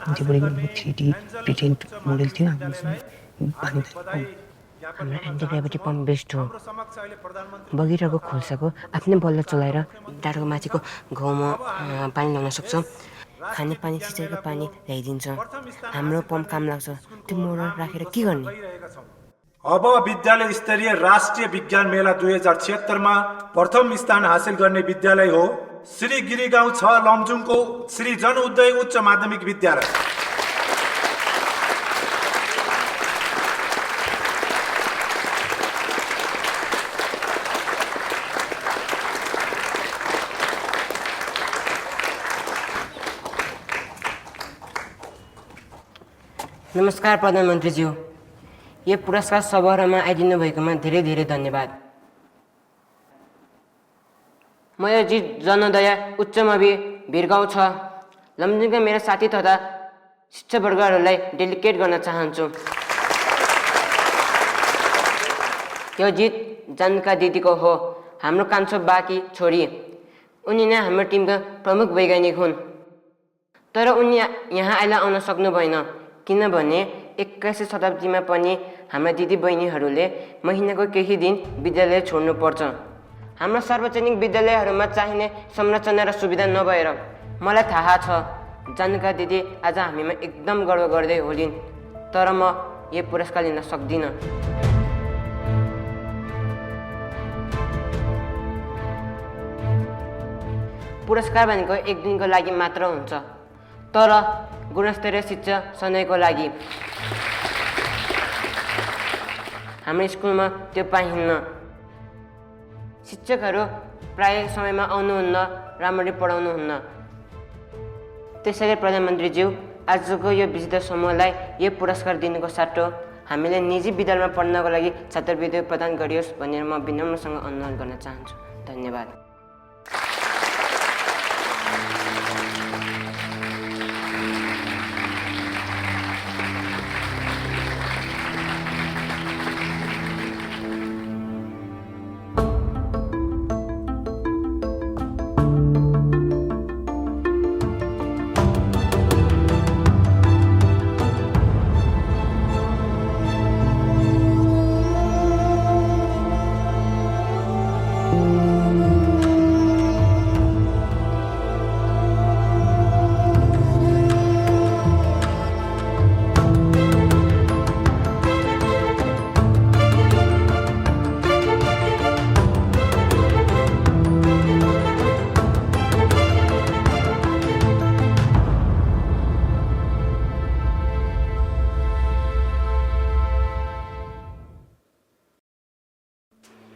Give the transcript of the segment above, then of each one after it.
जो बड़ी 3D प्रिटेंट model थियो हामीसँग पानी हाम्रो एन्टी ग्राभिटी पम्प बेस्ट हो बगिरहेको खोल्साको आफ्नै बल्ल चलाएर डाँडाको माथिको घाउमा पानी ल्याउन सक्छौँ खाने पानी सिँचाइको पानी ल्याइदिन्छ हाम्रो पम्प काम लाग्छ त्यो मोटर राखेर के गर्ने अब विद्यालय स्तरीय राष्ट्रिय विज्ञान मेला 2076 प्रथम स्थान हासिल गर्ने विद्यालय हो श्री गिरी गाउँ 6 लमजुङको श्री जनउदय उच्च माध्यमिक विद्यालय। नमस्कार प्रधानमन्त्रीज्यू यो पुरस्कार समारोहमा आइदिनु भएकोमा धेरै धेरै धन्यवाद म यो जनोदय उच्च मावि भिरगाउँ 6 लमजुङका मेरा साथी तथा शिक्षकवर्गहरूलाई डेलिकेट गर्न चाहन्छु यो जित जानका दिदीको हो हाम्रो कान्छो बाकी छोरी उनी नै हाम्रो टिमका प्रमुख वैज्ञानिक हुन् तर उनी यहाँ अहिले आउन सक्नु भएन किनभने 21औं शताब्दीमा पनि हाम्रा दिदी बहिनीहरूले महिनाको केही दिन विद्यालय छोड्नु पर्छ हाम्रो सार्वजनिक विद्यालयहरूमा चाहिने संरचना र सुविधा नभएर मलाई थाहा छ जानका दिदी आज हामीमा एकदम गर्व गर्दै होलिन् तर म यो पुरस्कार लिन सक्दिनँ पुरस्कार भनेको एक दिनको लागि मात्र हुन्छ तर गुणस्तरीय शिक्षा सधैँको लागि हाम्रो स्कुलमा त्यो पाइन्न शिक्षकहरू प्राय समयमा आउनुहुन्न राम्ररी पढाउनुहुन्न त्यसैले प्रधानमन्त्रीज्यू आजको यो विजेता समूहलाई यो पुरस्कार दिनुको साटो हामीले निजी विद्यालयमा पढ्नको लागि छात्रवृत्ति प्रदान गरियोस् भनेर म विनम्रसँग अनुरोध गर्न चाहन्छु धन्यवाद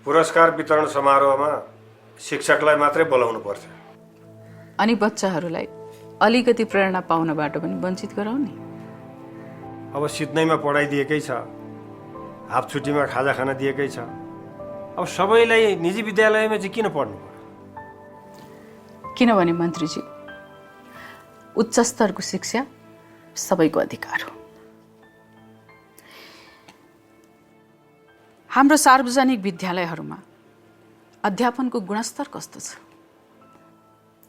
पुरस्कार वितरण समारोहमा शिक्षकलाई मात्रै बोलाउनु पर्छ अनि बच्चाहरूलाई अलिकति प्रेरणा पाउनबाट पनि वञ्चित गराउने अब सित्नैमा पढाइदिएकै छ हाफ छुट्टीमा खाजा खान दिएकै छ अब सबैलाई निजी विद्यालयमा चाहिँ किन पढ्नु पर्यो किनभने मन्त्रीजी उच्च स्तरको शिक्षा सबैको अधिकार हो हाम्रो सार्वजनिक विद्यालयहरूमा अध्यापनको गुणस्तर कस्तो छ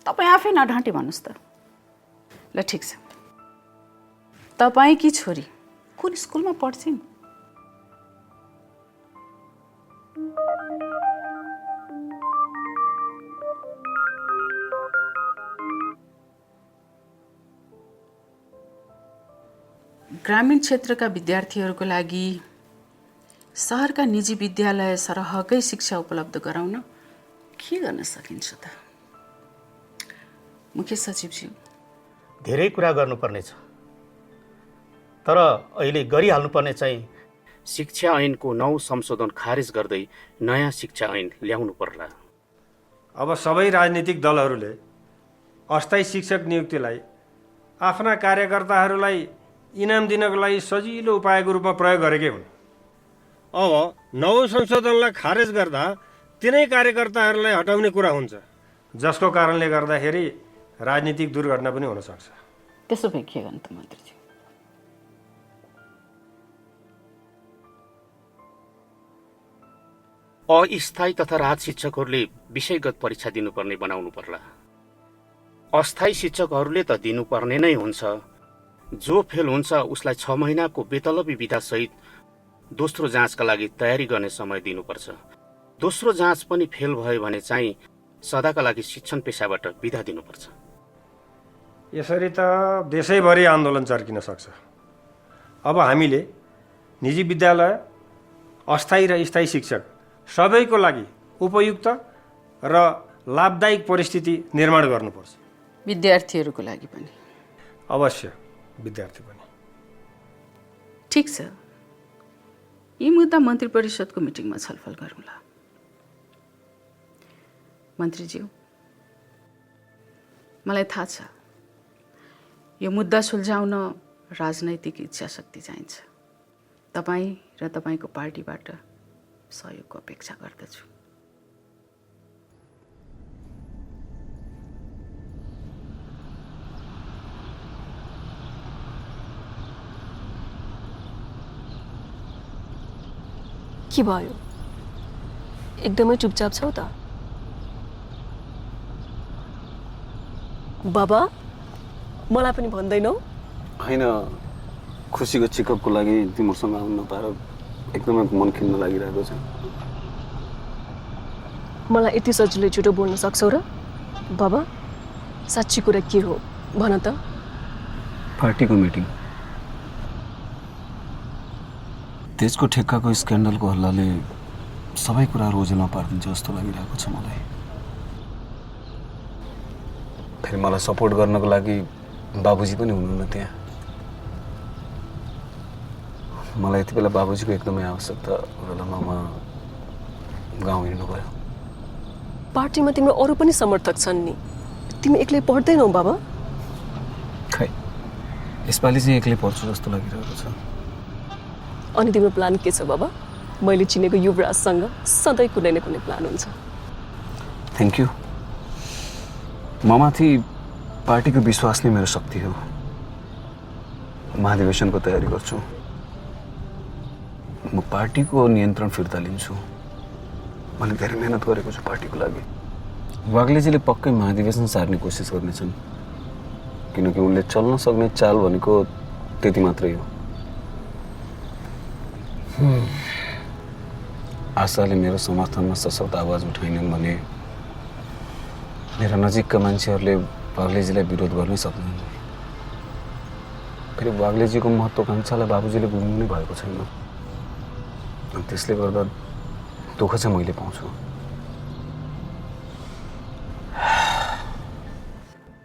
तपाईँ आफै नढाँटे भन्नुहोस् त ल ठिक छ तपाईँकी छोरी कुन स्कुलमा पढ्छिन् ग्रामीण क्षेत्रका विद्यार्थीहरूको लागि शहरका निजी विद्यालय सरहकै शिक्षा उपलब्ध गराउन के गर्न सकिन्छ त मुख्य सचिवज्यू धेरै कुरा गर्नुपर्ने छ तर अहिले गरिहाल्नुपर्ने चाहिँ शिक्षा ऐनको 9 संशोधन खारेज गर्दै नयाँ शिक्षा ऐन ल्याउनु पर्ला अब सबै राजनीतिक दलहरूले अस्थायी शिक्षक नियुक्तिलाई आफ्ना कार्यकर्ताहरूलाई इनाम दिनको लागि सजिलो उपायको रूपमा प्रयोग गरेकै हुन् अब 9 संशोधनलाई खारेज गर्दा तिनै कार्यकर्ताहरूलाई हटाउने कुरा हुन्छ जसको कारणले गर्दाखेरि राजनीतिक दुर्घटना पनि हुन सक्छ त्यसो भए के गर्नु त मन्त्रीजी अस्थायी तथा राज शिक्षकहरूले विषयगत परीक्षा दिनुपर्ने बनाउनु पर्ला अस्थायी शिक्षकहरूले त दिनुपर्ने नै हुन्छ जो फेल हुन्छ उसलाई 6 महिनाको बेतलबी बिदासहित दोस्रो जाँचका लागि तयारी गर्ने समय दिनुपर्छ। दोस्रो जाँच पनि फेल भयो भने चाहिँ सदाका लागि शिक्षण पेसाबाट बिदा दिनुपर्छ। यसरी त देशैभरि आन्दोलन चर्किन सक्छ। अब हामीले निजी विद्यालय, अस्थायी र स्थायी शिक्षक सबैको लागि उपयुक्त र लाभदायक परिस्थिति निर्माण गर्नुपर्छ। विद्यार्थीहरूको लागि पनि अवश्य, विद्यार्थी पनि। ठिक छ, यी मुद्दा मन्त्री परिषदको मिटिङमा छलफल गरौँला। मन्त्रीज्यू, मलाई थाहा छ यो मुद्दा सुल्झाउन राजनैतिक इच्छाशक्ति चाहिन्छ। तपाईँ र तपाईँको पार्टीबाट सहयोगको अपेक्षा गर्दछु। के भयो? एकदमै चुपचाप छौ त? बाबा, मलाई पनि भन्दैनौ? होइन, खुसीको चेकअपको लागि तिमीहरूसँग आउन नपाएर एकदमै मन खिन्न लागिरहेको छ। मलाई यति सजिलै झुटो बोल्न सक्छौ र? बाबा, साँच्ची कुरा के हो भन त? पार्टीको मिटिङ, त्यसको ठेक्काको स्क्यान्डलको हल्लाले सबै कुरा रोजेलमा पारिदिन्छ जस्तो लागिरहेको छ मलाई। फेरि मलाई सपोर्ट गर्नको लागि बाबुजी पनि हुनुहुन्न त्यहाँ। मलाई यति बेला बाबुजीको एकदमै आवश्यकता बेलामा म गाउँ हिँड्नु भयो। पार्टीमा तिम्रो अरू पनि समर्थक छन् नि, तिमी एक्लै पढ्दैनौ बाबा? खै, यसपालि चाहिँ एक्लै पढ्छु जस्तो लागिरहेको छ। अनि तिम्रो प्लान के छ बाबा? मैले चिनेको युवराजसँग सधैँ कुनै न कुनै प्लान हुन्छ। Thank you. ममाथि पार्टीको विश्वास नै मेरो शक्ति हो। महाधिवेशनको तयारी गर्छु, म पार्टीको नियन्त्रण फिर्ता लिन्छु। मैले धेरै मेहनत गरेको छु पार्टीको लागि। वाग्लेजीले पक्कै महाधिवेशन सार्ने कोसिस गर्नेछन्, किनकि उनले चल्न सक्ने चाल भनेको त्यति मात्रै हो। आशाले मेरो समर्थनमा सशक्त आवाज उठाइनन् भने मेरा नजिकका मान्छेहरूले वाग्लेजीलाई विरोध गर्नै सक्दैन। फेरि वाग्लेजीको महत्त्वाकांक्षालाई बाबुजीले बुझ्नु नै भएको छैन। त्यसले गर्दा दुःख चाहिँ मैले पाउँछु।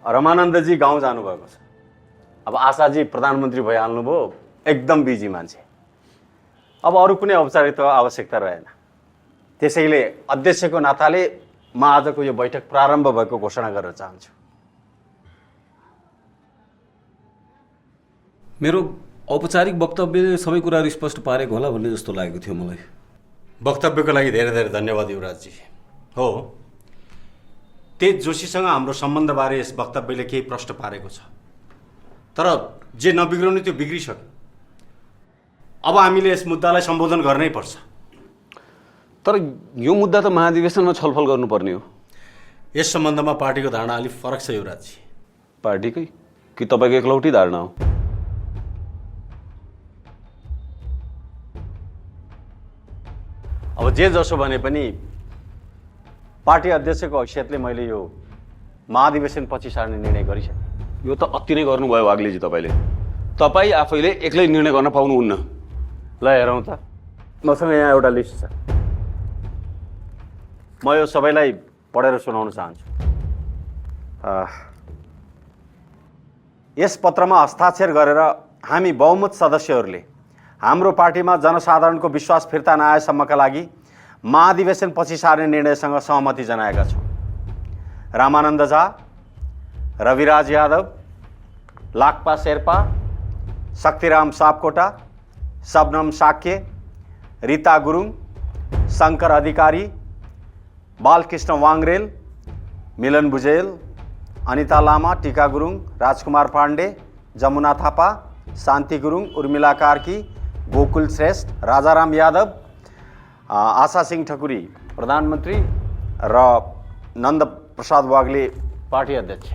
रमानन्दजी गाउँ जानुभएको छ। अब आशाजी प्रधानमन्त्री भइहाल्नुभयो, एकदम बिजी मान्छे। अब अरू कुनै औपचारिकता आवश्यकता रहेन। त्यसैले अध्यक्षको नाताले म आजको यो बैठक प्रारम्भ भएको घोषणा गर्न चाहन्छु। मेरो औपचारिक वक्तव्यले सबै कुराहरू स्पष्ट पारेको होला भन्ने जस्तो लागेको थियो मलाई। वक्तव्यको लागि धेरै धेरै धन्यवाद युवराजजी। हो, तेज जोशीसँग हाम्रो सम्बन्धबारे यस वक्तव्यले केही प्रश्न पारेको छ, तर जे नबिग्रनु त्यो बिग्रिसक्यो। अब हामीले यस मुद्दालाई सम्बोधन गर्नै पर्छ। तर यो मुद्दा त महाधिवेशनमा छलफल गर्नुपर्ने हो। यस सम्बन्धमा पार्टीको धारणा अलिक फरक छ युवराजजी। पार्टीकै कि तपाईँको एकलौटी धारणा हो? अब जे जसो भने पनि पार्टी अध्यक्षको हैसियतले मैले यो महाधिवेशन पछि सार्ने निर्णय गरिसकेँ। यो त अति नै गर्नुभयो वाग्लेजी तपाईँले। तपाईँ आफैले एक्लै निर्णय गर्न पाउनुहुन्न। ल हेरौँ त, मसँग यहाँ एउटा लिस्ट छ, म यो सबैलाई पढेर सुनाउन चाहन्छु। यस पत्रमा हस्ताक्षर गरेर हामी बहुमत सदस्यहरूले हाम्रो पार्टीमा जनसाधारणको विश्वास फिर्ता नआएसम्मका लागि महाधिवेशन पछि सार्ने निर्णयसँग सहमति जनाएका छौँ। रामानन्द झा, रविराज यादव, लाक्पा शेर्पा, शक्तिराम सापकोटा, शबनम साक्य, रीता गुरुङ, शङ्कर अधिकारी, बालकृष्ण वाङ्रेल, मिलन भुजेल, अनिता लामा, टीका गुरुङ, राजकुमार पाण्डे, जमुना थापा, शान्ति गुरुङ, उर्मिला कार्की, गोकुल श्रेष्ठ, राजाराम यादव, आशा सिंह ठकुरी प्रधानमन्त्री र नन्द प्रसाद वाग्ले पार्टी अध्यक्ष।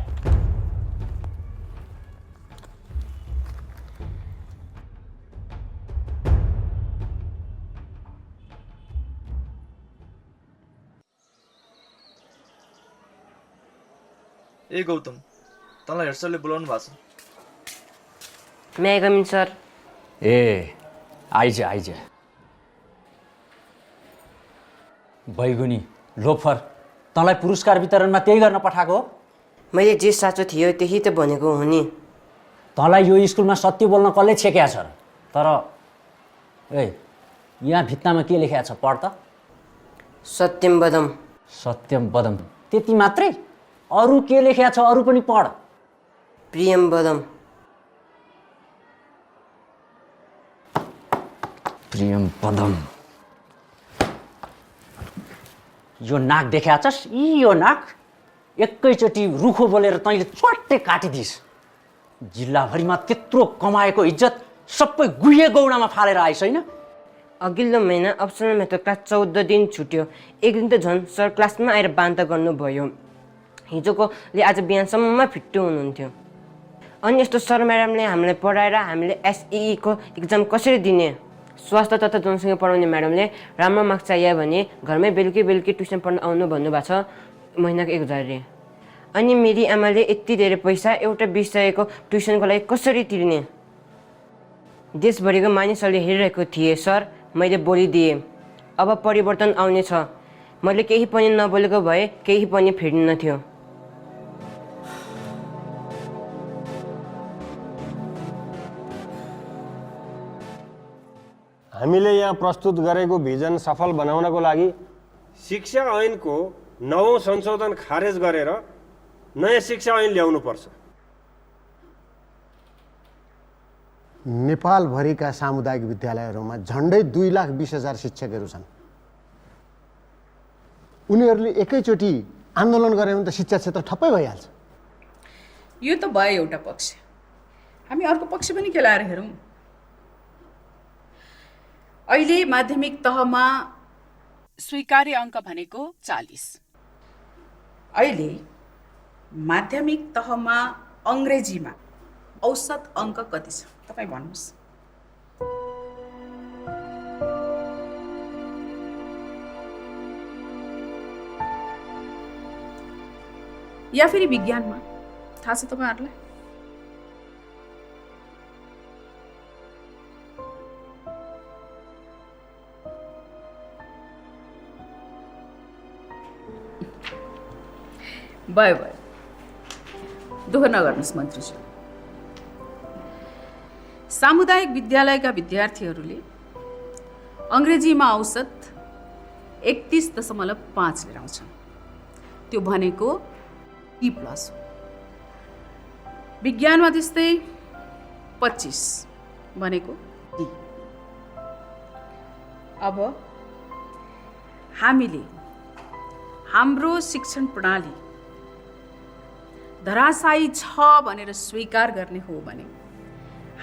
ए गौतम, तँलाई हेड सरले बोलाउनु भएको छ। मे आई कम इन सर? ए आइज आइज। बैगुनी लोफर, तँलाई पुरस्कार वितरणमा त्यही गर्न पठाएको हो? मैले जे साँचो थियो त्यही त भनेको हो नि। तँलाई यो स्कुलमा सत्य बोल्न कसले छेकेको छ र? तर ए यहाँ भित्तामा के लेखेको छ पढ त। सत्यम वदम। सत्यम वदम त्यति मात्रै? अरू के लेखेको छ अरू पनि पढ। प्रियम वदम। प्रियम वदम। यो नाक देखा छस्? यो नाक एकैचोटि रुखो बोलेर तैँले च्वाट्टै काटिदिस्। जिल्लाभरिमा त्यत्रो कमाएको इज्जत सबै गुहे गौडामा फालेर आइस होइन? अघिल्लो महिना अप्सनलमा त क्लास 14 दिन छुट्यो। एक दिन त झन् सर क्लासमा आएर बान्ता गर्नुभयो। हिजोकोले आज बिहानसम्म फिट्टो हुनुहुन्थ्यो। अनि यस्तो सर म्याडमले हामीलाई पढाएर हामीले एसई को इक्जाम कसरी दिने? स्वास्थ्य तथा जनसँग पढाउने म्याडमले राम्रो मार्क्स चाहियो भने घरमै बेलुकी ट्युसन पढ्न आउनु भन्नुभएको छ, महिनाको 1000। अनि मेरी आमाले यति धेरै पैसा एउटा विषयको ट्युसनको लागि कसरी तिर्ने? देशभरिको मानिसहरूले हेरिरहेको थिए सर, मैले बोलिदिएँ। अब परिवर्तन आउनेछ। मैले केही पनि नबोलेको भए केही पनि फेर्नु थियो। हामीले यहाँ प्रस्तुत गरेको भिजन सफल बनाउनको लागि शिक्षा ऐनको 9औं संशोधन खारेज गरेर नयाँ शिक्षा ऐन ल्याउनुपर्छ। नेपालभरिका सामुदायिक विद्यालयहरूमा झन्डै 2,20,000 शिक्षकहरू छन्। उनीहरूले एकैचोटि आन्दोलन गरे भने त शिक्षा क्षेत्र ठप्पै भइहाल्छ। यो त भयो एउटा पक्ष। हामी अर्को पक्ष पनि खेलाएर हेरौँ। अहिले माध्यमिक तहमा स्वीकार्य अङ्क भनेको 40। अहिले माध्यमिक तहमा अङ्ग्रेजीमा औसत अङ्क कति छ तपाईँ भन्नुहोस्। या फेरि विज्ञानमा थाहा छ तपाईँहरूलाई? भयो दुःख नगर्नुहोस् मन्त्रीज्यू। सामुदायिक विद्यालयका विद्यार्थीहरूले अङ्ग्रेजीमा औसत 31.5 लिएर आउँछन्। त्यो भनेको E+ हो। विज्ञानमा त्यस्तै 25 भनेको D। अब हामीले हाम्रो शिक्षण प्रणाली धराशायी छ भनेर स्वीकार गर्ने हो भने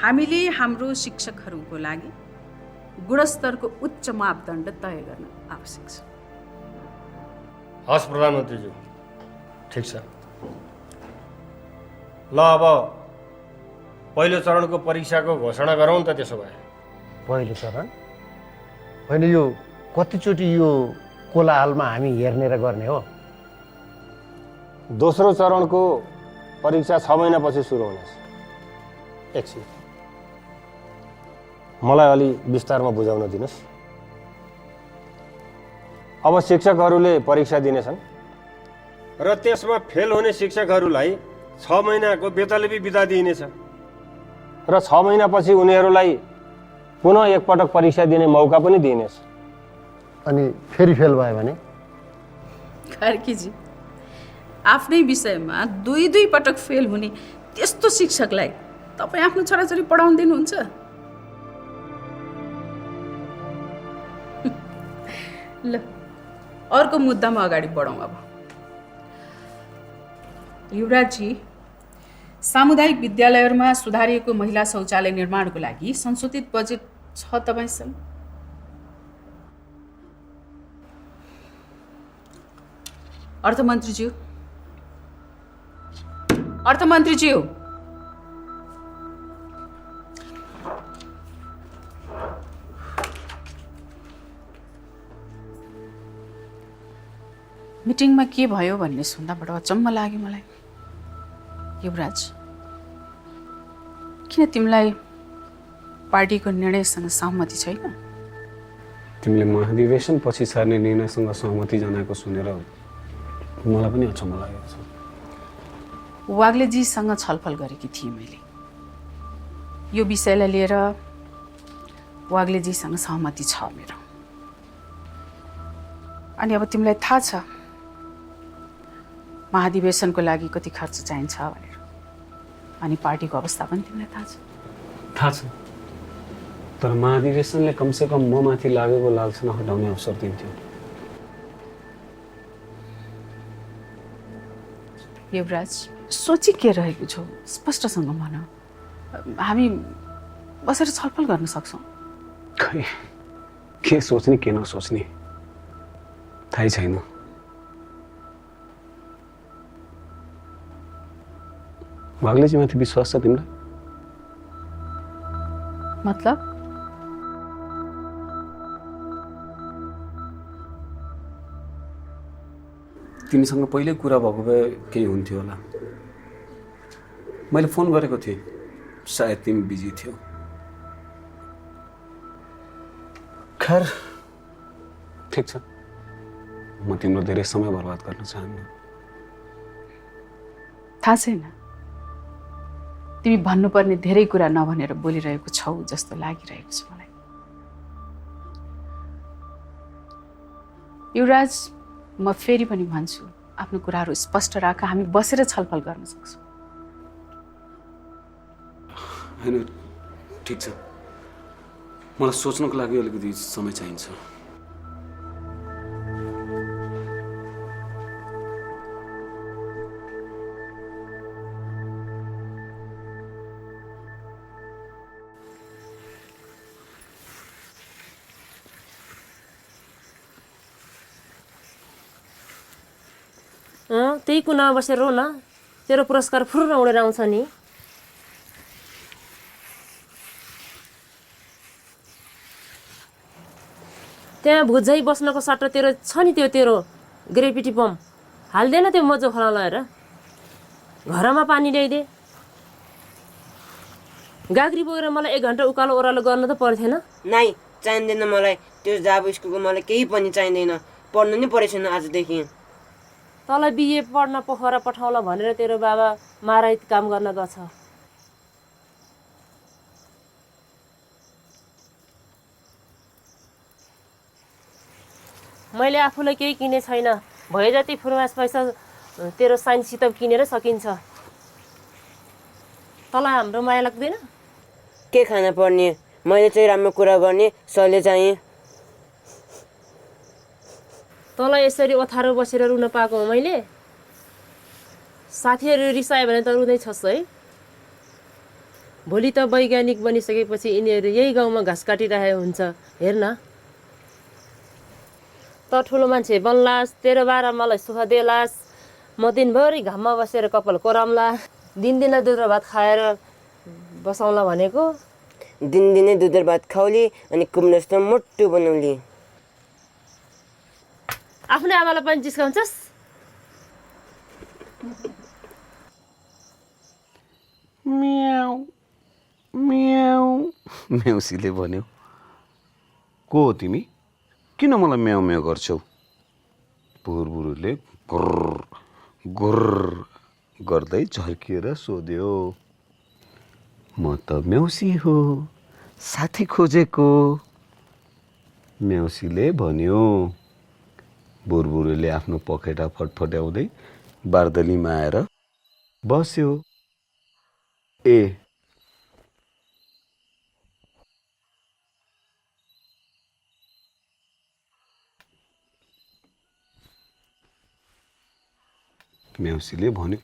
हामीले हाम्रो शिक्षकहरूको लागि गुणस्तरको उच्च मापदण्ड तय गर्न आवश्यक छ। हस् प्रधानमन्त्रीज्यू, ठिक छ। ल अब पहिलो चरणको परीक्षाको घोषणा गरौँ त। त्यसो भए पहिलो चरण होइन, यो कतिचोटि यो कोलाहालमा हामी हेर्ने र गर्ने हो? दोस्रो चरणको परीक्षा 6 महिनापछि सुरु हुनेछ। एकछिन मलाई अलि विस्तारमा बुझाउन दिनुहोस्। अब शिक्षकहरूले परीक्षा दिनेछन् र त्यसमा फेल हुने शिक्षकहरूलाई 6 महिनाको बेतलबी बिदा दिइनेछ र 6 महिनापछि उनीहरूलाई पुनः एकपटक परीक्षा दिने मौका पनि दिइनेछ। अनि फेरि फेल भयो भने? कार्कीजी, आफ्नै विषयमा 2 पटक फेल हुने त्यस्तो शिक्षकलाई तपाईँ आफ्नो छोराछोरी पढाउन दिनुहुन्छ? ल अर्को मुद्दामा अगाडि बढौँ। अब युवराजजी, सामुदायिक विद्यालयहरूमा सुधारिएको महिला शौचालय निर्माणको लागि संशोधित बजेट छ तपाईँसँग? अर्थमन्त्रीज्यू, मिटिङमा के भयो भन्ने सुन्दा बडो अचम्म लाग्यो मलाई। युवराज, किन तिमीलाई पार्टीको निर्णयसँग सहमति छैन? तिमीले महाधिवेशन पछि सार्ने निर्णयसँग सहमति जनाएको सुनेर मलाई पनि अचम्म लागेको छ। वाग्लेजीसँग छलफल गरेकी थिएँ मैले। यो विषयलाई लिएर वाग्लेजीसँग सहमति छ मेरो। अनि अब तिमीलाई थाहा छ महाधिवेशनको लागि कति खर्च चाहिन्छ भनेर, अनि पार्टीको अवस्था पनि तिमीलाई थाहा छ। थाहा छ, तर महाधिवेशनले कमसेकम म माथि लागेको लालसा हटाउने अवसर दिन्थ्यो। युवराज, सोची के रहेको छौ स्पष्टसँग भन। हामी बसेर छलफल गर्न सक्छौँ। खै के सोच्ने के नसोच्ने थाहै छैन। वाग्लेजी माथि विश्वास छ तिमीलाई? मतलब? तिमीसँग पहिले कुरा भएको भए केही हुन्थ्यो होला। मैले फोन गरेको थिएँ, सायद तिमी बिजी थियौ। खैर ठिक छ, म तिम्रो धेरै समय बर्बाद गर्न चाहन्न। थाहा छैन, तिमी भन्नुपर्ने धेरै कुरा नभनेर बोलिरहेको छौ जस्तो लागिरहेको छ मलाई। युवराज, म फेरि पनि भन्छु, आफ्नो कुराहरू स्पष्ट राख, हामी बसेर छलफल गर्न सक्छौँ। होइन ठिक छ, मलाई सोच्नको लागि अलिकति समय चाहिन्छ। त्यही कुनामा बसेर रो न, तेरो पुरस्कार फुर्र उडेर आउँछ नि। त्यहाँ भुजाइ बस्नको सट्टा तेरो छ नि तेरो ग्रेभिटी बम हाल्दैन त्यो मजो खोला लगाएर। घरमा पानी ल्याइदे। गाग्री बोकेर मलाई 1 घन्टा उकालो ओह्रालो गर्न त पर्थेन? नाइ, चाहिँदैन मलाई त्यो जाब स्कुलको, मलाई केही पनि चाहिँदैन। पढ्नु नै परेको छैन आजदेखि। तँलाई बिए पढ्न पोखरा पठाउला भनेर तेरो बाबा माराइत काम गर्न गछ। मैले आफूलाई केही किने छैन, भए जति फुर्मास पैसा तेरो साइन्स किताब किनेर सकिन्छ। तँलाई हाम्रो माया लाग्दैन? के खान पर्ने? मैले चाहिँ राम्रो कुरा गर्ने सरले चाहिँ। तँलाई यसरी ओथारो बसेर रुन पाएको हो मैले? साथीहरू रिसायो भने त रुँदै छस् है। भोलि त वैज्ञानिक बनिसकेपछि यिनीहरू यही गाउँमा घाँस काटिरहेको हुन्छ, हेर्न। त ठुलो मान्छे बन्लास्, तेरो बाह्र मलाई सुख देलास्, म दिनभरि घाममा बसेर कपाल कोराम्ला, दिनदिनै दुध र भात खाएर बसाउँला भनेको। दिनदिनै दुध र भात खाउली अनि कुम्लो जस्तो मोटो बनाउली। आफ्नै आमालाई पनि जिस्काउँछस्? म्याउ म्याउ म्याउसीले भन्यो। को हो तिमी? किन मलाई म्याउ म्याउ गर्छौ? बुढुले गुर्र गुर्र गर्दै झर्किएर सोध्यो। म त म्याउसी हो, साथी खोजेको। म्याउसीले भन्यो। बुढुले आफ्नो पखेटा फटफट्याउँदै बार्दलीमा आएर बस्यो। ए म्याउसीले भन्यो।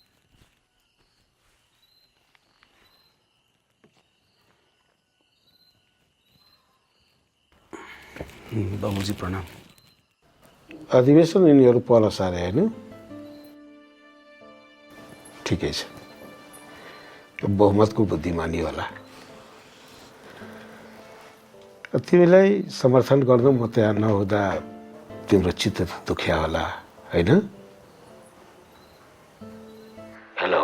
बाबुजी प्रणाम। अधिवेशन यिनीहरू पर सारे होइन? ठिकै छ, बहुमतको बुद्धिमानी होला। तिमीलाई समर्थन गर्न म तयार नहुँदा तिम्रो चित्त त दुख्या होला होइन? हेलो,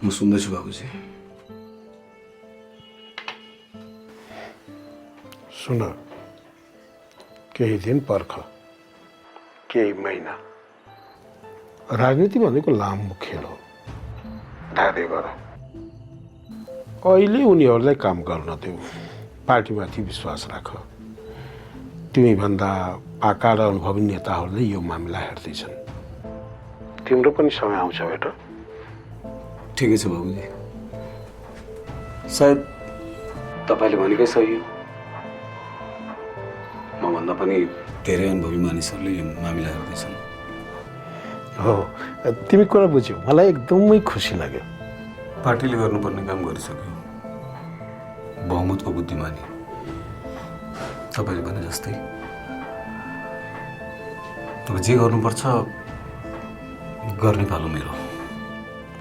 म सुन्दैछु बाबुजी। सुन, केही दिन पर्ख, केही महिना। राजनीति भनेको लामो खेल हो, ध्यान गर। अहिले उनीहरूलाई काम गर्न देऊ, पार्टीमाथि विश्वास राख। तिमीभन्दा पाका र अनुभवी नेताहरूले यो मामिला हेर्दैछन्। तिम्रो पनि समय आउँछ बेटा। ठिकै छ बाबुजी, सायद तपाईँले भनेकै सही हो। मभन्दा पनि धेरै अनुभवी मानिसहरूले यो मामिला हेर्दैछन्। हो, तिमी कुरा बुझ्यौ, मलाई एकदमै खुसी लाग्यो। पार्टीले गर्नुपर्ने काम गरिसक्यो, बहुमतको बुद्धिमानी तपाईँले भने जस्तै। अब जे गर्नुपर्छ गर्ने पालो मेरो।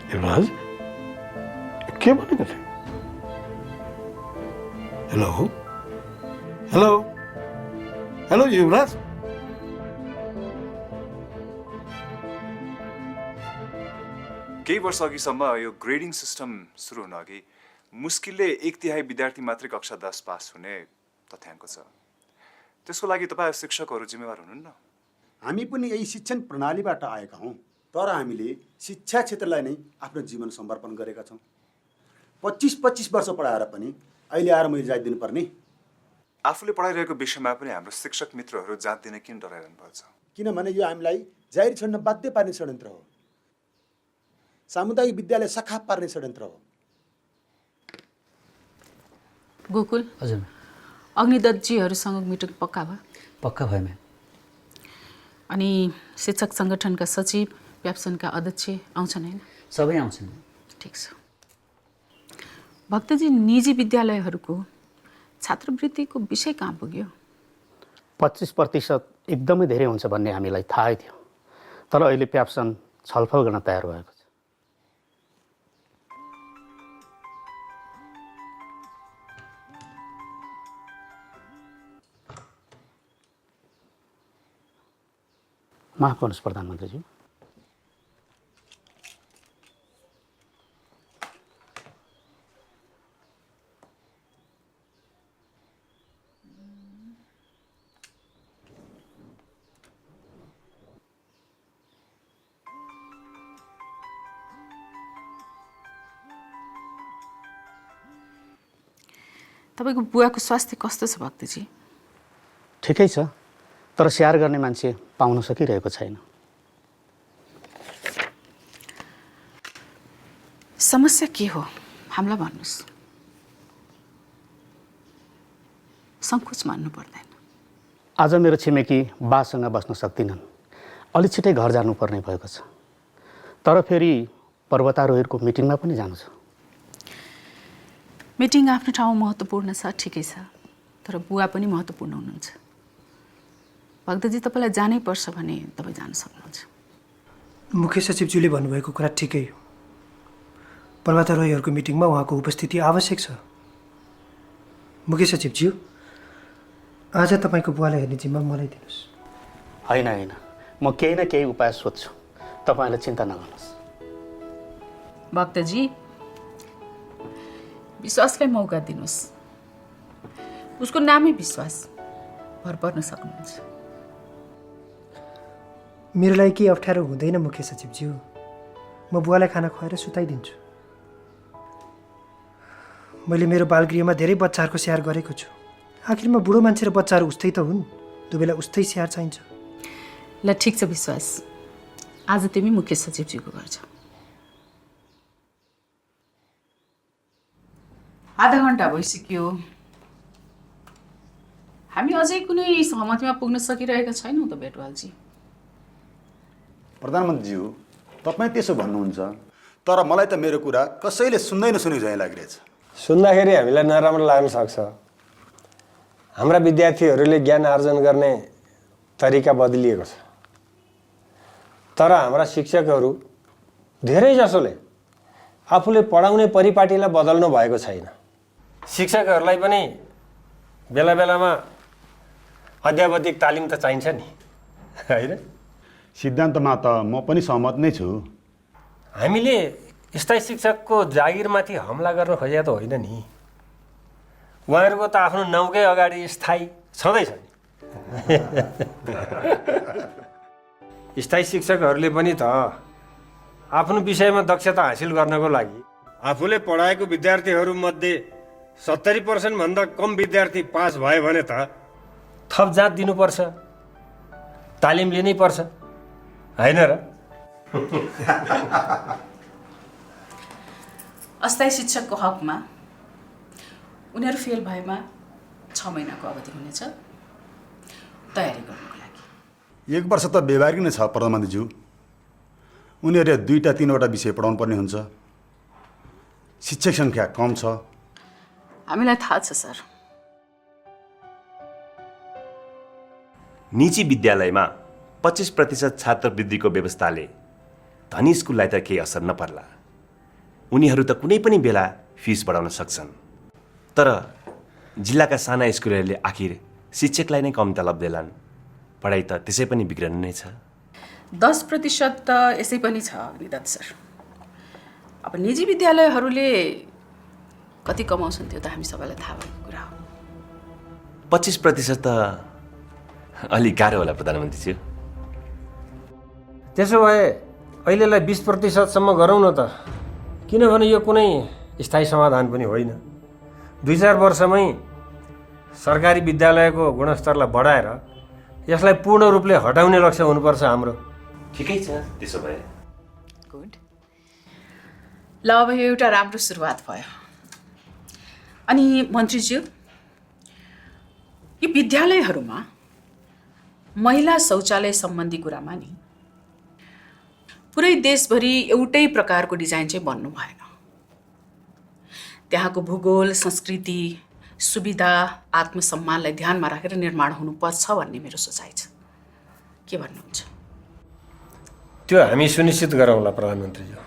युवराज, के भनेको थियो? हेलो हेलो हेलो युवराज, केही वर्ष अघिसम्म यो ग्रेडिङ सिस्टम सुरु हुन अघि मुस्किलले 1/3 विद्यार्थी मात्रै कक्षा 10 पास हुने तथ्याङ्क छ। त्यसको लागि तपाईँ शिक्षकहरू जिम्मेवार हुनुहुन्न। हामी पनि यही शिक्षण प्रणालीबाट आएका हौँ, तर हामीले शिक्षा क्षेत्रलाई नै आफ्नो जीवन समर्पण गरेका छौँ। 25-25 वर्ष पढाएर पनि अहिले आएर मैले जात दिनुपर्ने? आफूले पढाइरहेको विषयमा पनि हाम्रो शिक्षक मित्रहरू जात दिन किन डराइरहनु भएको छ? किनभने यो हामीलाई जाहिर छोड्न बाध्य पार्ने षड्यन्त्र हो, सामुदायिक विद्यालय शाखा पार्ने षड्यन्त्र हो। गोकुल, हजुर, अग्निदत्तजीहरूसँग मिटिङ पक्का भयो? पक्का भयो म्याम। अनि शिक्षक सङ्गठनका सचिव, प्याप्सनका अध्यक्ष आउँछन् होइन? सबै आउँछन्। ठिक छ। भक्तजी, निजी विद्यालयहरूको छात्रवृत्तिको विषय कहाँ पुग्यो? 25% एकदमै धेरै हुन्छ भन्ने हामीलाई थाहै थियो, तर अहिले प्याप्सन छलफल गर्न तयार भएको छ। माफ गर्नुहोस् प्रधानमन्त्रीज्यू। तपाईँको बुवाको स्वास्थ्य कस्तो छ भक्तजी? ठिकै छ, तर स्याहार गर्ने मान्छे पाउन सकिरहेको छैन। समस्या के हो हामीलाई भन्नुहोस्, सङ्कोच मान्नु पर्दैन। आज मेरो छिमेकी बासँग बस्न सक्दिनन्, अलि छिटै घर जानुपर्ने भएको छ। तर फेरि पर्वतारोहीहरूको मिटिङमा पनि जानु छ। मिटिङ आफ्नो ठाउँमा महत्त्वपूर्ण छ, ठिकै छ, तर बुवा पनि महत्त्वपूर्ण हुनुहुन्छ। भक्तजी, तपाईँलाई जानै पर्छ भने तपाईँ जान सक्नुहुन्छ। मुख्य सचिवज्यूले भन्नुभएको कुरा ठिकै हो। पर्वतारोहीहरूको मिटिङमा उहाँको उपस्थिति आवश्यक छ। मुख्य सचिवज्यू, आज तपाईँको बुवालाई हेर्ने जिम्मा मलाई दिनुहोस्। होइन होइन, म केही न केही उपाय सोध्छु, तपाईँलाई चिन्ता नगर्नुहोस्। भक्तजी, विश्वासलाई मौका दिनुहोस्। उसको नामै विश्वास, भर पर्न सक्नुहुन्छ। मेरो लागि केही अप्ठ्यारो हुँदैन मुख्य सचिवज्यू, म बुवालाई खाना खुवाएर सुताइदिन्छु। मैले मेरो बालगृहमा धेरै बच्चाहरूको स्याहार गरेको छु। आखिरमा बुढो मान्छे र बच्चाहरू उस्तै त हुन्, दुबैलाई उस्तै स्याहार चाहिन्छ। ल ठिक छ विश्वास, आज तिमी मुख्य सचिवज्यूको घर जाऊ। आधा घन्टा भइसक्यो, हामी अझै कुनै सहमतिमा पुग्न सकिरहेका छैनौँ त बेटवालजी। प्रधानमन्त्रीज्यू, तपाईँ त्यसो भन्नुहुन्छ, तर मलाई त मेरो कुरा कसैले सुन्दै नसुने झैँ लागिरहेछ। सुन्दाखेरि हामीलाई नराम्रो लाग्न सक्छ। हाम्रा विद्यार्थीहरूले ज्ञान आर्जन गर्ने तरिका बदलिएको छ, तर हाम्रा शिक्षकहरू धेरैजसोले आफूले पढाउने परिपाटीलाई बदल्नु भएको छैन। शिक्षकहरूलाई पनि बेला बेलामा अध्यावधिक तालिम त चाहिन्छ नि, होइन? सिद्धान्तमा त म पनि सहमत नै छु। हामीले स्थायी शिक्षकको जागिरमाथि हमला गर्न खोजेको त होइन नि। उहाँहरूको त आफ्नो नाउँकै अगाडि स्थायी छँदैछ नि। स्थायी शिक्षकहरूले पनि त आफ्नो विषयमा दक्षता हासिल गर्नको लागि आफूले पढाएको विद्यार्थीहरूमध्ये 70% भन्दा कम विद्यार्थी पास भयो भने त थप जाँच दिनुपर्छ, तालिम लिनै पर्छ, होइन र? अस्थायी शिक्षकको हकमा उनीहरू फेल भएमा 6 महिनाको अवधि हुनेछ तयारी गर्नुको लागि। 1 वर्ष त व्यवहारिक नै छ प्रधानमन्त्रीज्यू। उनीहरूले 2-3वटा विषय पढाउनु पर्ने हुन्छ। शिक्षक सङ्ख्या कम छ। हामीलाई थाहा छ सर। निजी विद्यालयमा 25% छात्रवृत्तिको व्यवस्थाले धनी स्कुललाई त केही असर नपर्ला। उनीहरू त कुनै पनि बेला फिस बढाउन सक्छन्। तर जिल्लाका साना स्कुलहरूले आखिर शिक्षकलाई नै कम तलब देलान्। पढाइ त त्यसै पनि बिग्रनु नै छ। 10% त यसै पनि छ अग्निदत्त सर। अब निजी विद्यालयहरूले कति कमाउँछन् त्यो त हामी सबैलाई थाहा भएको कुरा हो। 25% त अलिक गाह्रो होला प्रधानमन्त्रीज्यू। त्यसो भए अहिलेलाई 20%सम्म गरौँ न त। किनभने यो कुनै स्थायी समाधान पनि होइन। 2-4 वर्षमै सरकारी विद्यालयको गुणस्तरलाई बढाएर यसलाई पूर्ण रूपले हटाउने लक्ष्य हुनुपर्छ हाम्रो। ठिकै छ त्यसो भए। गुड। ल अब यो एउटा राम्रो सुरुवात भयो। अनि मन्त्रीज्यू, यो विद्यालयहरूमा महिला शौचालय सम्बन्धी कुरामा नि पुरै देशभरि एउटै प्रकारको डिजाइन चाहिँ बन्नु भएन। त्यहाँको भूगोल, संस्कृति, सुविधा, आत्मसम्मानलाई ध्यानमा राखेर निर्माण हुनुपर्छ भन्ने मेरो सोचाइ छ। के भन्नुहुन्छ? त्यो हामी सुनिश्चित गरौँला प्रधानमन्त्रीज्यू।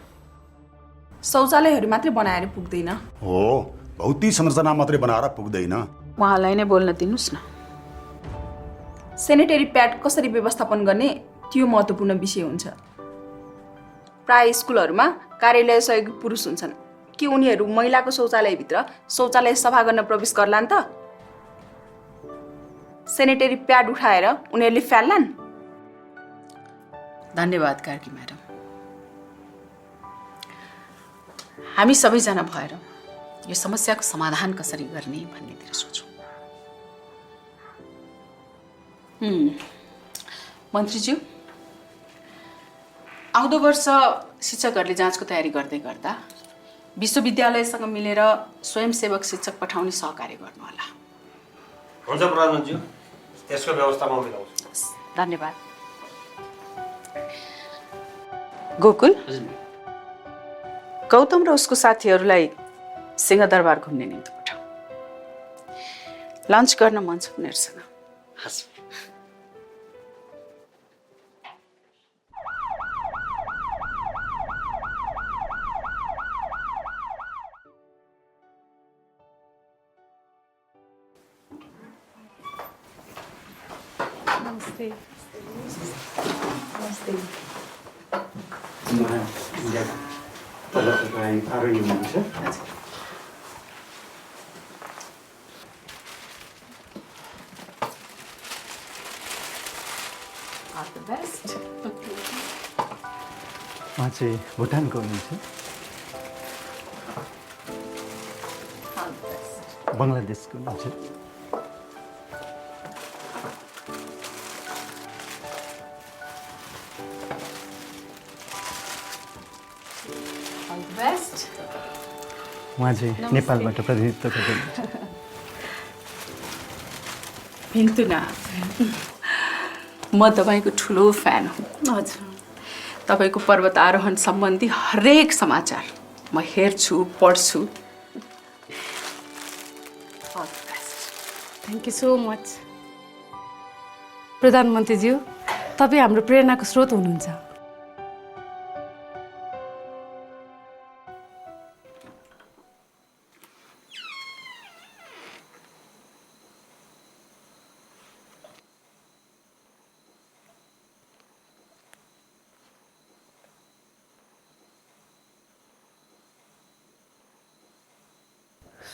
शौचालयहरू मात्रै बनाएर पुग्दैन हो, भौतिक संरचना मात्रै बनाएर पुग्दैन। उहाँलाई नै बोल्न दिनुहोस् न। सेनिटरी प्याड कसरी व्यवस्थापन गर्ने त्यो महत्त्वपूर्ण विषय हुन्छ। प्राय स्कुलहरूमा कार्यालय सहयोगी पुरुष हुन्छन्। के उनीहरू महिलाको शौचालयभित्र शौचालय सफा गर्न प्रवेश गर्लान् त? सेनिटरी प्याड उठाएर उनीहरूले फ्याल्लान्? धन्यवाद कार्की म्याडम। हामी सबैजना भएर यो समस्याको समाधान कसरी गर्ने भन्नेतिर सोचौँ। मन्त्रीज्यू, आउँदो वर्ष शिक्षकहरूले जाँचको तयारी गर्दै गर्दा विश्वविद्यालयसँग मिलेर स्वयंसेवक शिक्षक पठाउने सहकार्य गर्नुहोला। हुन्छ प्रधानमन्त्रीज्यू, त्यसको व्यवस्था म मिलाउँछु। धन्यवाद। गोकुल, गौतम र उसको साथीहरूलाई सिंहदरबार घुम्ने निम्ति पठाऊ। लन्च गर्न मन छ उनीहरूसँग। हस्। नमस्ते। नमस्ते। All the best. उहाँ चाहिँ भुटानको हुनुहुन्छ। All the best. बङ्गलादेशको हुनुहुन्छ। All the best. उहाँ चाहिँ नेपालबाट प्रतिनिधित्व गर्नुहुन्छ। भिन्तुनाथ, म तपाईँको ठुलो फ्यान हुँ। हजुर, तपाईँको पर्वत आरोहण सम्बन्धी हरेक समाचार म हेर्छु, पढ्छु। Thank you so much. प्रधानमन्त्रीज्यू, तपाईँ हाम्रो प्रेरणाको स्रोत हुनुहुन्छ।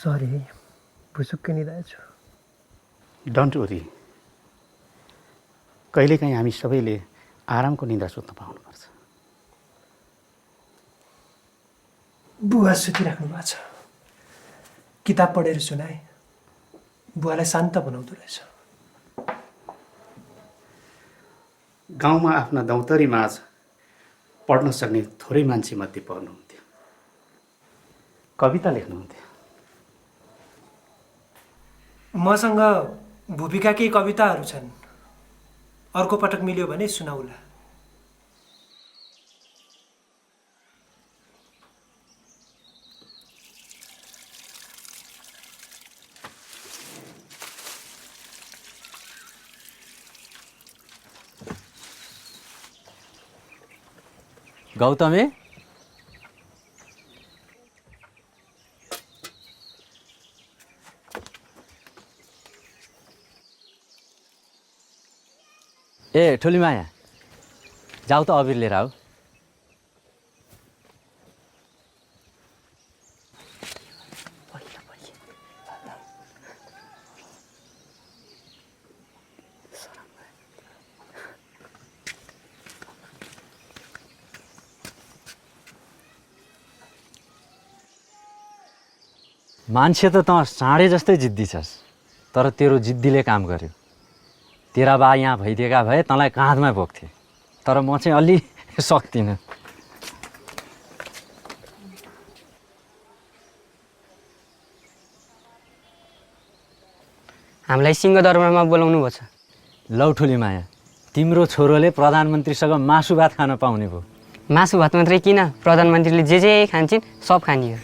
सरी भुसुक्कै निदाएछु। डोन्ट वरी, कहिलेकाहीँ हामी सबैले आरामको निद्रा सुत्न पाउनुपर्छ। बुवा सुतिराख्नु भएको छ, किताब पढेर सुनाए, बुवालाई शान्त बनाउँदो रहेछ। गाउँमा आफ्ना दौतरी माझ पढ्न सक्ने थोरै मान्छे मध्ये पर्नुहुन्थ्यो। कविता लेख्नुहुन्थ्यो। मसँग भूमिकाकै कविताहरू छन्, अर्को पटक मिल्यो भने सुनाउला। गौतमी, ए ठुली माया, जाऊ त अबिर लिएर आऊ। मान्छे त तँ साँडे जस्तै जिद्दी छस्, तर तेरो जिद्दीले काम गर्यो। तेरा बा यहाँ भइदिएका भए तँलाई काँधमा बोक्थे, तर म चाहिँ अलि सक्दिनँ। हामीलाई सिंहदरबारमा बोलाउनु भएको छ। लौ ठुली माया, तिम्रो छोरोले प्रधानमन्त्रीसँग मासु भात खान पाउने भयो। मासु भात मात्रै किन, प्रधानमन्त्रीले जे जे खान्छन् सब खानियो।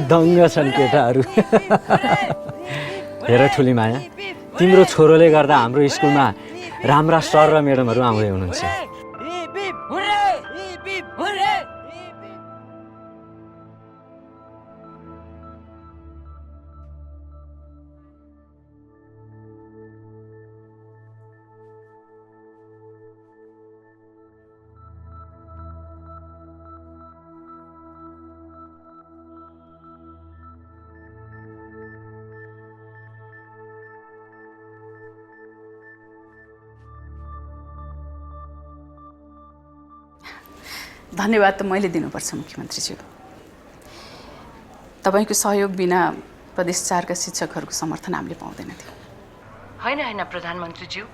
दङ्ग छन् केटाहरू। हेर ठुली माया, तिम्रो छोरोले गर्दा हाम्रो स्कुलमा राम्रा सर र म्याडमहरू आउँदै हुनुहुन्छ। धन्यवाद त मैले दिनुपर्छ मुख्यमन्त्रीज्यू। तपाईँको सहयोग बिना प्रदेश 4 का शिक्षकहरूको समर्थन हामीले पाउँदैन थियो। होइन होइन प्रधानमन्त्रीज्यू,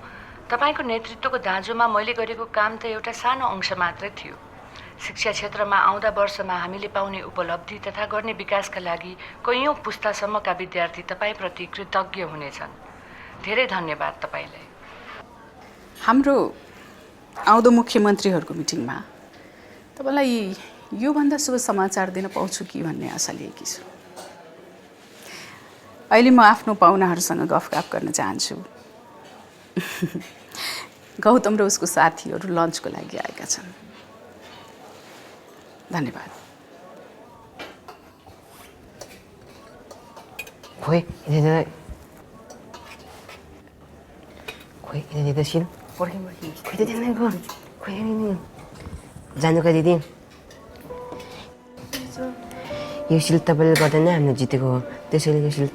तपाईँको नेतृत्वको दाँजोमा मैले गरेको काम त एउटा सानो अंश मात्रै थियो। शिक्षा क्षेत्रमा आउँदा वर्षमा हामीले पाउने उपलब्धि तथा गर्ने विकासका लागि कैयौँ पुस्तासम्मका विद्यार्थी तपाईँप्रति कृतज्ञ हुनेछन्। धेरै धन्यवाद तपाईँलाई। हाम्रो आउँदो मुख्यमन्त्रीहरूको मिटिङमा तपाईँलाई योभन्दा शुभ समाचार दिन पाउँछु कि भन्ने आशा लिएकी छु। अहिले म आफ्नो पाहुनाहरूसँग गफगाफ गर्न चाहन्छु। गौतम र उसको साथीहरू लन्चको लागि आएका छन्। धन्यवाद। जानुका दिदी, यो सिल तपाईँले गर्दा नै हामीले जितेको हो, त्यसैले यो सिल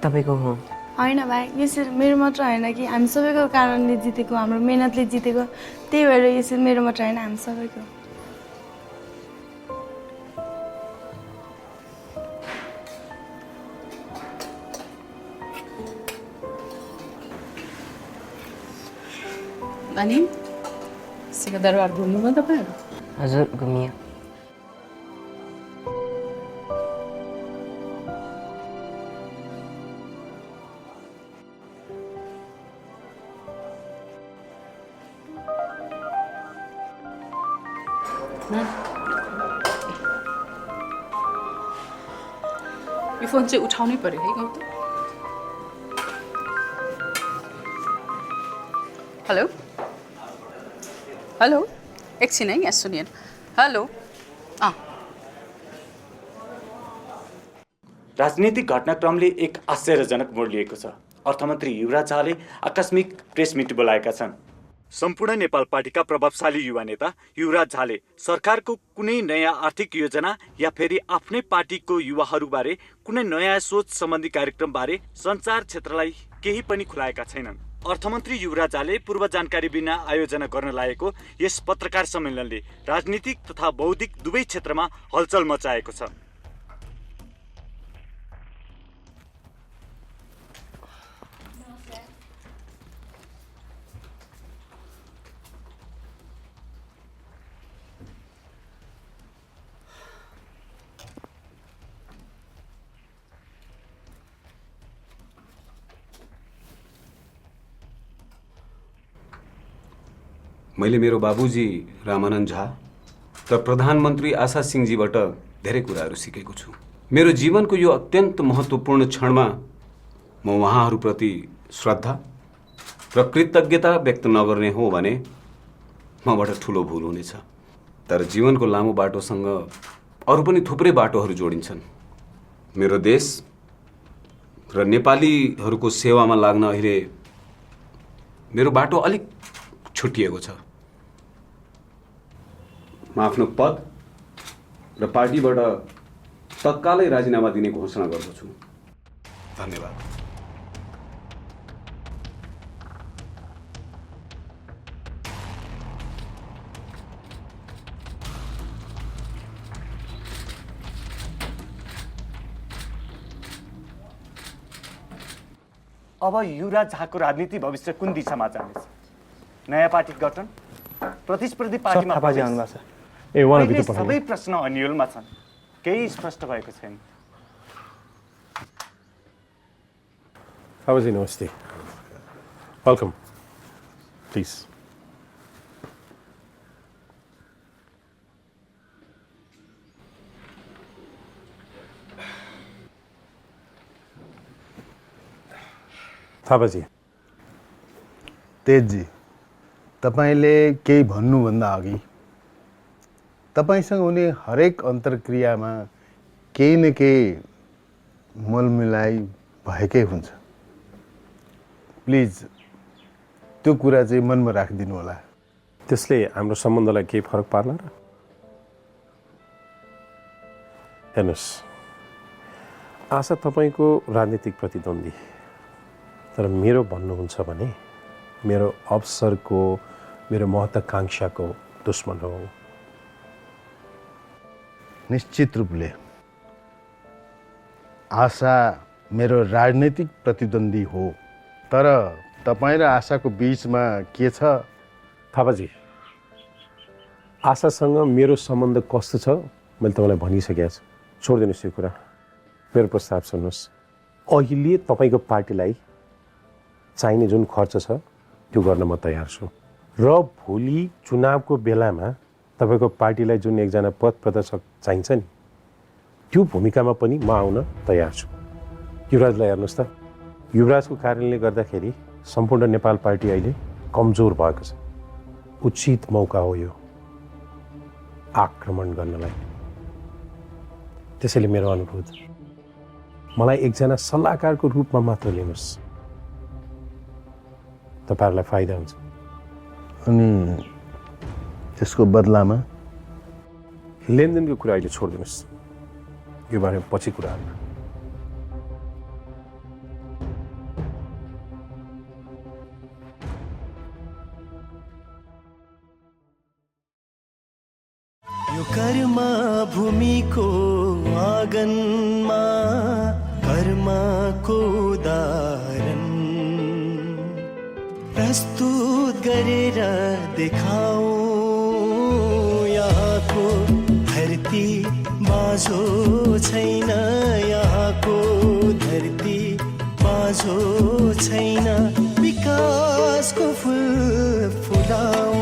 तपाईँको हो। होइन भाइ, यो सिल मेरो मात्र होइन कि हामी सबैको कारणले जितेको, हाम्रो मेहनतले जितेको। त्यही भएर यो सिल मेरो मात्र होइन, हामी सबैको। अनि सिंहदरबार घुम्नुभयो तपाईँहरू? हजुर, घुमियो। यो फोन चाहिँ उठाउनै पर्यो है गौतम। हेलो हेलो, एकछिन है, यहाँ सुनिएन। हेलो, राजनीतिक घटनाक्रमले एक आश्चर्यजनक मोड लिएको छ। अर्थमन्त्री युवराज झाले आकस्मिक प्रेस मिट बोलाएका छन्। सम्पूर्ण नेपाल पार्टीका प्रभावशाली युवा नेता युवराज झाले सरकारको कुनै नयाँ आर्थिक योजना या फेरि आफ्नै पार्टीको युवाहरूबारे कुनै नयाँ सोच सम्बन्धी कार्यक्रमबारे सञ्चार क्षेत्रलाई केही पनि खुलाएका छैनन्। अर्थमन्त्री युवराज झाले पूर्व जानकारी बिना आयोजना गर्न लागेको यस पत्रकार सम्मेलनले राजनीतिक तथा बौद्धिक दुवै क्षेत्रमा हलचल मचाएको छ। मैले मेरो बाबुजी रामानन्द झा र प्रधानमन्त्री आशा सिंहजीबाट धेरै कुराहरू सिकेको छु। मेरो जीवनको यो अत्यन्त महत्त्वपूर्ण क्षणमा म उहाँहरूप्रति श्रद्धा र कृतज्ञता व्यक्त नगर्ने हो भने मबाट ठुलो भुल हुनेछ। तर जीवनको लामो बाटोसँग अरू पनि थुप्रै बाटोहरू जोडिन्छन्। मेरो देश र नेपालीहरूको सेवामा लाग्न अहिले मेरो बाटो अलिक छुटिएको छ। म आफ्नो पद र पार्टीबाट तत्कालै राजीनामा दिने घोषणा गर्दछु। धन्यवाद। अब युवराज झाको राजनीति भविष्य कुन दिशामा जानेछ? नयाँ पार्टी गठन, प्रतिस्पर्धी पार्टीमा सबै प्रश्न अन्यलमा छन्, केही स्पष्ट भएको छैन। थापाजी नमस्ते, वेलकम, प्लिज। थापाजी, तेजजी, तपाईले केही भन्नुभन्दा अघि तपाईसँग हुने हरेक अन्तर्क्रियामा केही न केही मोलमिलाइ भएकै हुन्छ। प्लिज त्यो कुरा चाहिँ मनमा राखिदिनु होला। त्यसले हाम्रो सम्बन्धलाई केही फरक पार्ला र? हेर्नुहोस्, आशा तपाईँको राजनीतिक प्रतिद्वन्दी, तर मेरो भन्नुहुन्छ भने मेरो अवसरको, मेरो महत्त्वाकांक्षाको दुश्मन हो। निश्चित रूपले आशा मेरो राजनीतिक प्रतिद्वन्दी हो, तर तपाईँ र आशाको बीचमा के छ? थापाजी, आशासँग मेरो सम्बन्ध कस्तो छ मैले तपाईँलाई भनिसकेको छु। छोडिदिनुहोस् यो कुरा, मेरो प्रस्ताव सुन्नुहोस्। अहिले तपाईँको पार्टीलाई चाहिने जुन खर्च छ त्यो गर्न म तयार छु, र भोलि चुनावको बेलामा तपाईँको पार्टीलाई जुन एकजना पथ प्रदर्शक चाहिन्छ नि, त्यो भूमिकामा पनि म आउन तयार छु। युवराजलाई हेर्नुहोस् त, युवराजको कारणले गर्दाखेरि सम्पूर्ण नेपाल पार्टी अहिले कमजोर भएको छ। उचित मौका हो यो आक्रमण गर्नलाई। त्यसैले मेरो अनुरोध, मलाई एकजना सल्लाहकारको रूपमा मात्र लिनुहोस्, तपाईँहरूलाई फाइदा हुन्छ। अनि त्यसको बदलामा लेनदेनको कुरा अहिले छोडिदिनुहोस्, यो बारेमा पछि कुराहरू। यो कर्मा भूमिको आँगनमा कर्माको उदाहरण प्रस्तुत गरेर देखाऊ। यहाँको धरती बाँझो छैन, यहाँको धरती बाँझो छैन, विकासको फुल फुलाऊ।